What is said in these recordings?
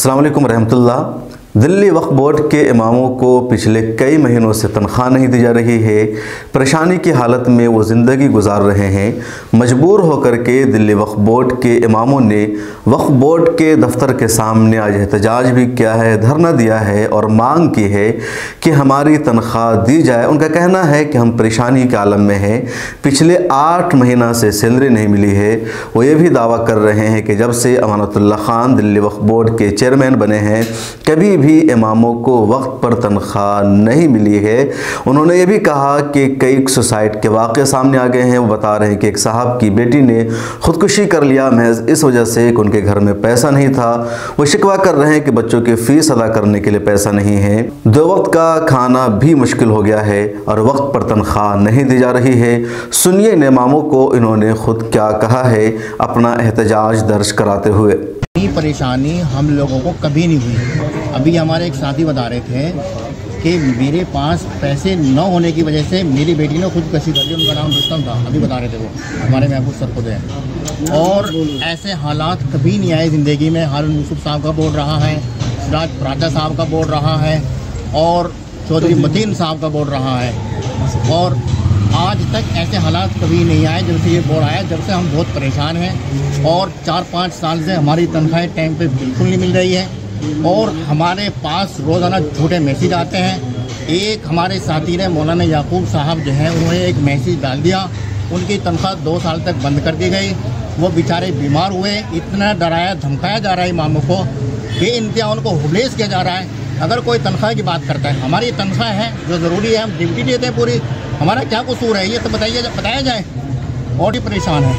अस्सलाम वालेकुम रहमतुल्लाह। दिल्ली वक्फ बोर्ड के इमामों को पिछले कई महीनों से तनख्वाह नहीं दी जा रही है। परेशानी की हालत में वो ज़िंदगी गुजार रहे हैं। मजबूर होकर के दिल्ली वक्फ बोर्ड के इमामों ने वक्फ बोर्ड के दफ्तर के सामने आज एहतजाज भी किया है, धरना दिया है और मांग की है कि हमारी तनख्वाह दी जाए। उनका कहना है कि हम परेशानी के आलम में हैं, पिछले 8 महीना से सैलरी नहीं मिली है। वो ये भी दावा कर रहे हैं कि जब से अमानतुल्लाह खान दिल्ली वक्फ बोर्ड के चेयरमैन बने हैं कभी भी इमामों को वक्त पर तनख्वाह नहीं मिली है। उन्होंने ये भी कहा कि कई सुसाइड के वाक़े सामने आ गए हैं। वो बता रहे हैं कि एक साहब की बेटी ने ख़ुदकुशी कर लिया महज इस वजह से कि उनके घर में पैसा नहीं था। वो शिकवा कर रहे हैं कि बच्चों की फ़ीस अदा करने के लिए पैसा नहीं है, 2 वक्त का खाना भी मुश्किल हो गया है और वक्त पर तनख्वाह नहीं दी जा रही है। सुनिए इन इमामों को इन्होंने ख़ुद क्या कहा है अपना एहतजाज दर्ज कराते हुए। परेशानी हम लोगों को कभी नहीं हुई। अभी हमारे एक साथी बता रहे थे कि मेरे पास पैसे न होने की वजह से मेरी बेटी ने खुदकुशी कर ली। उनका नाम रुस्तम था, अभी बता रहे थे वो हमारे महबूब सर खुद हैं। और ऐसे हालात कभी नहीं आए ज़िंदगी में। हारून यूसुफ साहब का बोर्ड रहा है, सिराज राजा साहब का बोर्ड रहा है और चौधरी मतीन साहब का बोर्ड रहा है और आज तक ऐसे हालात कभी नहीं आए जब से ये बोर्ड आया। जब से हम बहुत परेशान हैं और 4-5 साल से हमारी तनख्वाहें टाइम पे बिल्कुल नहीं मिल रही है और हमारे पास रोज़ाना झूठे मैसेज आते हैं। एक हमारे साथी ने मौलाना याकूब साहब जो है उन्होंने एक मैसेज डाल दिया, उनकी तनख्वाह 2 साल तक बंद कर दी गई। वो बेचारे बीमार हुए। इतना डराया धमकाया जा रहा है इमामों को, बेइंतहा उनको हुबलेस किया जा रहा है। अगर कोई तनख्वाह की बात करता है, हमारी तनख्वाह है जो ज़रूरी है, हम ड्यूटी देते हैं पूरी, हमारा क्या कसूर है ये तो बताया जाए। और ही परेशान है,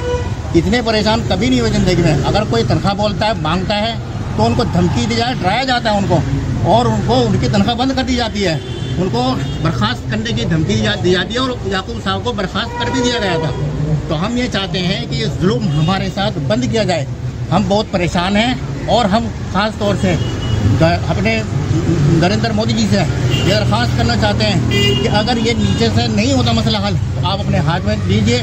इतने परेशान कभी नहीं हुए ज़िंदगी में। अगर कोई तनख्वाह बोलता है, मांगता है तो उनको धमकी दी जाए, डराया जाता है उनको और उनको उनकी तनख्वाह बंद कर दी जाती है। उनको बर्खास्त करने की धमकी दी जाती है और याकूब साहब को बर्खास्त कर भी दिया गया था। तो हम ये चाहते हैं कि ये जुल्म हमारे साथ बंद किया जाए। हम बहुत परेशान हैं और हम ख़ास तौर से अपने नरेंद्र मोदी जी से ये दरख्वास्त करना चाहते हैं कि अगर ये नीचे से नहीं होता मसला हल तो आप अपने हाथ में लीजिए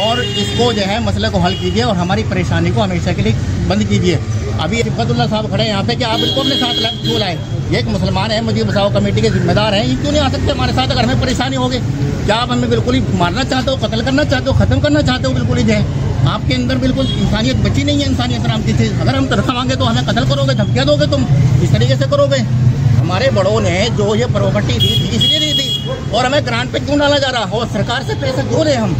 और इसको जो है मसले को हल कीजिए और हमारी परेशानी को हमेशा के लिए बंद कीजिए। अभी सिफतुल्लाह साहब खड़े हैं यहाँ पे कि आप इनको अपने साथ क्यों लाए? ये एक मुसलमान है, मुझे बचाओ कमेटी के जिम्मेदार हैं, ये क्यों नहीं आ सकते हमारे साथ? अगर हमें परेशानी होगी, क्या आप हमें बिल्कुल ही मारना चाहते हो, कत्ल करना चाहते हो, ख़त्म करना चाहते हो? बिल्कुल ही जो है आपके अंदर बिल्कुल इंसानियत बची नहीं है, इंसानियत नाम की चीज़। अगर हम तनख्वाह मांगे तो हमें कत्ल करोगे, धमकियाँ दोगे, तुम इस तरीके से करोगे? हमारे बड़ों ने जो ये प्रॉपर्टी दी थी इसलिए दी थी और हमें ग्रांट पे क्यों डाला जा रहा? और सरकार से पैसे क्यों ले? हम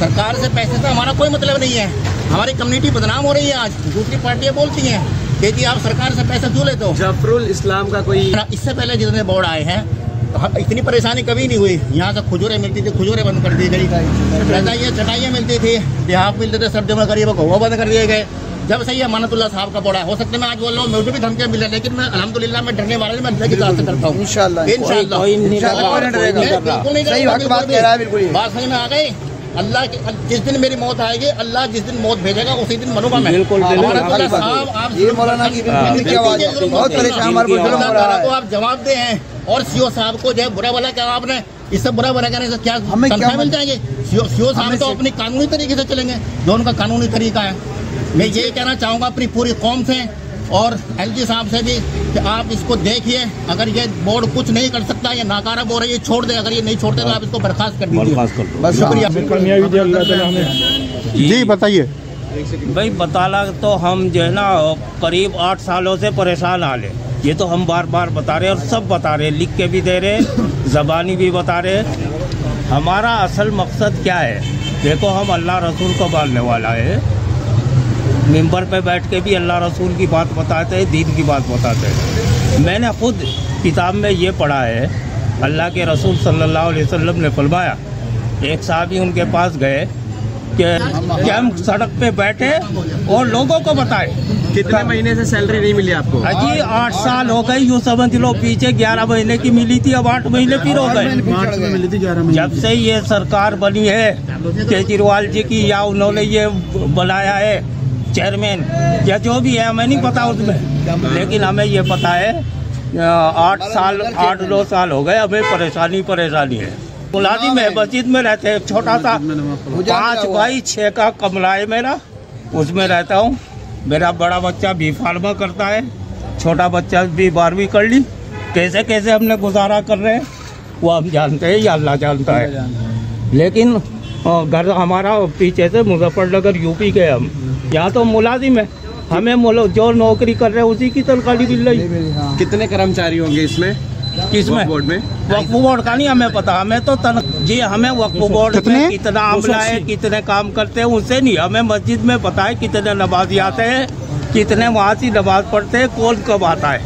सरकार से पैसे से हमारा कोई मतलब नहीं है। हमारी कम्युनिटी बदनाम हो रही है। आज दूसरी पार्टियाँ बोलती हैं कि जी आप सरकार से पैसे क्यों लेते हो? जफरुल इस्लाम का कोई इससे पहले जितने बोर्ड आए हैं तो इतनी परेशानी कभी नहीं हुई। यहाँ से खजूरें मिलती थी, खजूरें बंद कर दी गई। चटाइयाँ मिलती थी, देहात मिलते थे सर्दियों में गरीबों को, वो बंद कर दिए गए। जब से ये अमानतुल्लाह साहब का बोर्ड है, हो सकता है मैं आज बोल रहा हूँ मुझे भी धमकियाँ मिल रही है, लेकिन मैं अल्हम्दुलिल्लाह मैं डरने वाले मैं अल्लाह की दुआ से करता हूँ। इंशाअल्लाह बात समझ में आ गई। अल्लाह जिस दिन मेरी मौत आएगी, अल्लाह जिस दिन मौत भेजेगा उसी दिन मरूंगा मैं। आप जवाब दे हैं और सीओ साहब को जो है बुरा भला क्या आपने इससे बुरा भला करने से क्या तनख्वाह मिल जाएगी? सीओ साहब तो अपनी कानूनी तरीके से चलेंगे जो उनका कानूनी तरीका है। मैं ये कहना चाहूँगा अपनी पूरी कौम से और एलजी साहब से भी कि आप इसको देखिए। अगर ये बोर्ड कुछ नहीं कर सकता, ये नाकारा बोर्ड है, ये छोड़ दे। अगर ये नहीं छोड़ते तो आप इसको बर्खास्त कर दीजिए। शुक्रिया। जी बताइए भाई। बताला तो हम जो है ना करीब 8 सालों से परेशान हाल है। ये तो हम बार बार बता रहे हैं और सब बता रहे हैं, लिख के भी दे रहे हैं, ज़बानी भी बता रहे हैं। हमारा असल मकसद क्या है? देखो हम अल्लाह रसूल को मानने वाला है, मिंबर पे बैठ के भी अल्लाह रसूल की बात बताते हैं, दीन की बात बताते हैं। मैंने खुद किताब में ये पढ़ा है, अल्लाह के रसूल सल्लल्लाहु अलैहि वसल्लम ने फरमाया, एक साहबी उनके पास गए कि हम सड़क पे बैठे और लोगों को बताए। कितने महीने से सैलरी नहीं मिली आपको? अजी 8 साल हो गए, यूँ समझ लो। पीछे 11 महीने की मिली थी, अब 8 महीने फिर हो गए। जब से ये सरकार बनी है केजरीवाल जी की, या उन्होंने ये बनाया है चेयरमैन या जो भी है, हमें नहीं पता उसमें, लेकिन हमें ये पता है 8-9 साल हो गए हमें परेशानी है। मुलाजिम है, मस्जिद में रहते हैं, छोटा सा 5 बाई 6 का कमरा है मेरा, उसमें रहता हूँ। मेरा बड़ा बच्चा भी फार्मा करता है छोटा बच्चा भी 12वीं कर ली, कैसे कैसे हमने गुजारा कर रहे हैं वो हम जानते हैं या अल्लाह जानता है। लेकिन घर हमारा पीछे से मुजफ्फरनगर यूपी के, हम यहाँ तो मुलाजिम है, हमें जो नौकरी कर रहे हैं उसी की तनख्वाह मिल रही। कितने कर्मचारी होंगे इसमें, किसमें? बोर्ड में? वक्फ बोर्ड का नहीं हमें पता, हमें तो जी हमें वक्फ बोर्ड में कितना अमला है, कितने काम करते हैं उनसे नहीं, हमें मस्जिद में पता है कितने नमाजी आते हैं, कितने वहाँ से नमाज पढ़ते हैं, कौन कब आता है।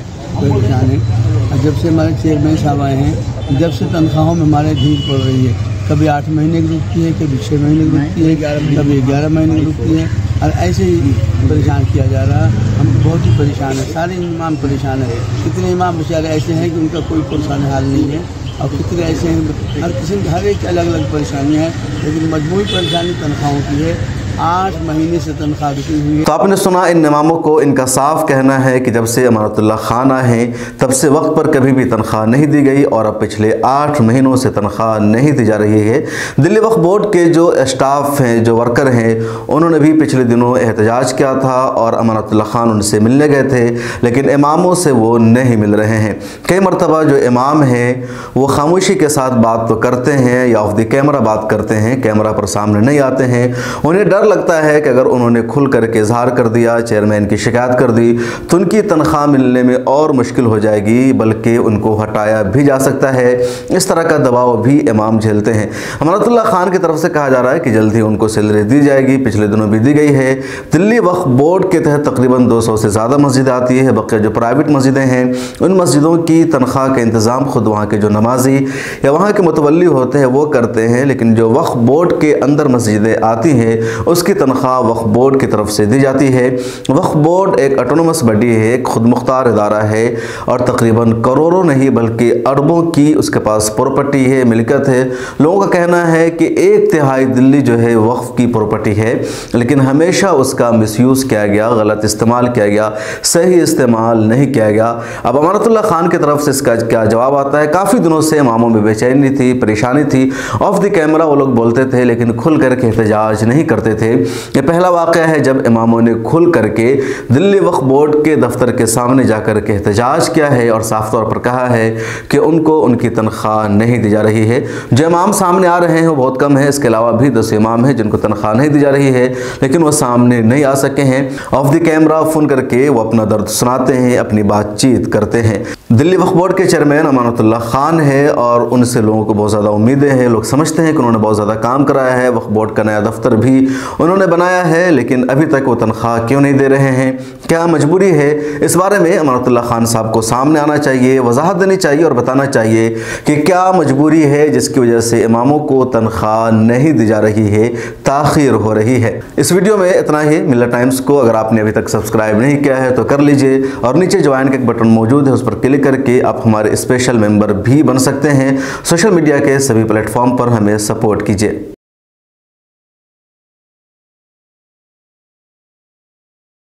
जब से हमारे चेयरमैन साहब आए हैं, जब से तनख्वाहों में हमारे ढील पड़ रही है, कभी 8 महीने की रुकती है, कभी 6 महीने की रुकती है, कभी 11 महीने की रुकती है, और ऐसे ही परेशान किया जा रहा है। हम बहुत ही परेशान है, सारे इमाम परेशान है। कितने इमाम बेचारे ऐसे हैं कि उनका कोई परेशानी हाल नहीं है, और कितने ऐसे हैं हर किस्म की, हर एक अलग अलग परेशानियाँ हैं, लेकिन मजमूई परेशानी तनख्वाहों की है। 8 महीने से तनख्वाह रुकी हुई है। तो आपने सुना इन इमामों को, इनका साफ कहना है कि जब से अमानतुल्लाह खान आए हैं तब से वक्त पर कभी भी तनख्वाह नहीं दी गई और अब पिछले 8 महीनों से तनख्वाह नहीं दी जा रही है। दिल्ली वक्फ बोर्ड के जो स्टाफ हैं, जो वर्कर हैं, उन्होंने भी पिछले दिनों एहतजाज किया था और अमानतुल्लाह खान उनसे मिलने गए थे, लेकिन इमामों से वो नहीं मिल रहे हैं। कई मरतबा जो इमाम हैं वो खामोशी के साथ बात तो करते हैं या ऑफ द कैमरा बात करते हैं, कैमरा पर सामने नहीं आते हैं। उन्हें डर लगता है कि अगर उन्होंने खुल करके इजहार कर दिया, चेयरमैन की शिकायत कर दी, तो उनकी तनख्वाह मिलने में और मुश्किल हो जाएगी, बल्कि उनको हटाया भी जा सकता है। इस तरह का दबाव भी इमाम झेलते हैं। अमानतुल्लाह खान की तरफ से कहा जा रहा है कि जल्द ही उनको सैलरी दी जाएगी, पिछले दिनों भी दी गई है। दिल्ली वक्फ बोर्ड के तहत तकरीबन 200 से ज़्यादा मस्जिद आती है। बल्कि जो प्राइवेट मस्जिदें हैं उन मस्जिदों की तनख्वाह का इंतज़ाम खुद वहाँ के जो नमाजी या वहाँ के मुतवल्ली होते हैं वो करते हैं, लेकिन जो वक्फ बोर्ड के अंदर मस्जिदें आती हैं उसकी तनख्वाह वक्फ बोर्ड की तरफ से दी जाती है। वक्फ बोर्ड एक ऑटोनमस बॉडी है, एक खुद मुख्तार इदारा है और तकरीबन करोड़ों नहीं बल्कि अरबों की उसके पास प्रॉपर्टी है, मिल्कियत है। लोगों का कहना है कि 1/3 दिल्ली जो है वक्फ की प्रॉपर्टी है, लेकिन हमेशा उसका मिसयूज़ किया गया, गलत इस्तेमाल किया गया, सही इस्तेमाल नहीं किया गया। अब अमानतुल्लाह खान की तरफ से इसका क्या जवाब आता है? काफ़ी दिनों से इमामों में बेचैनी थी, परेशानी थी, ऑफ द कैमरा वो लोग बोलते थे लेकिन खुल करके एहतजाज नहीं करते थे। ये पहला वाक़या है जब इमामों ने खुल करके दिल्ली वक्फ बोर्ड के दफ्तर के सामने जाकर के एहतजाज किया है और साफ तौर पर कहा है कि उनको उनकी तनख्वाह नहीं दी जा रही है। जो इमाम सामने आ रहे हैं वो बहुत कम है, इसके अलावा भी 10 इमाम हैं जिनको तनख्वाह नहीं दी जा रही है, लेकिन वो सामने नहीं आ सके हैं। ऑफ द कैमरा फ़ोन करके वो अपना दर्द सुनाते हैं, अपनी बातचीत करते हैं। दिल्ली वक्फ बोर्ड के चेयरमैन अमानतुल्लाह खान है और उनसे लोगों को बहुत ज़्यादा उम्मीदें हैं। लोग समझते हैं कि उन्होंने बहुत ज़्यादा काम कराया है, वक्फ बोर्ड का नया दफ्तर भी उन्होंने बनाया है, लेकिन अभी तक वो तनख्वाह क्यों नहीं दे रहे हैं? क्या मजबूरी है? इस बारे में अमानतुल्लाह खान साहब को सामने आना चाहिए, वजाहत देनी चाहिए और बताना चाहिए कि क्या मजबूरी है जिसकी वजह से इमामों को तनख्वाह नहीं दी जा रही है, ताख़ीर हो रही है। इस वीडियो में इतना ही। मिल्लत टाइम्स को अगर आपने अभी तक सब्सक्राइब नहीं किया है तो कर लीजिए और नीचे ज्वाइन का एक बटन मौजूद है, उस पर क्लिक करके आप हमारे स्पेशल मेंबर भी बन सकते हैं। सोशल मीडिया के सभी प्लेटफॉर्म पर हमें सपोर्ट कीजिए।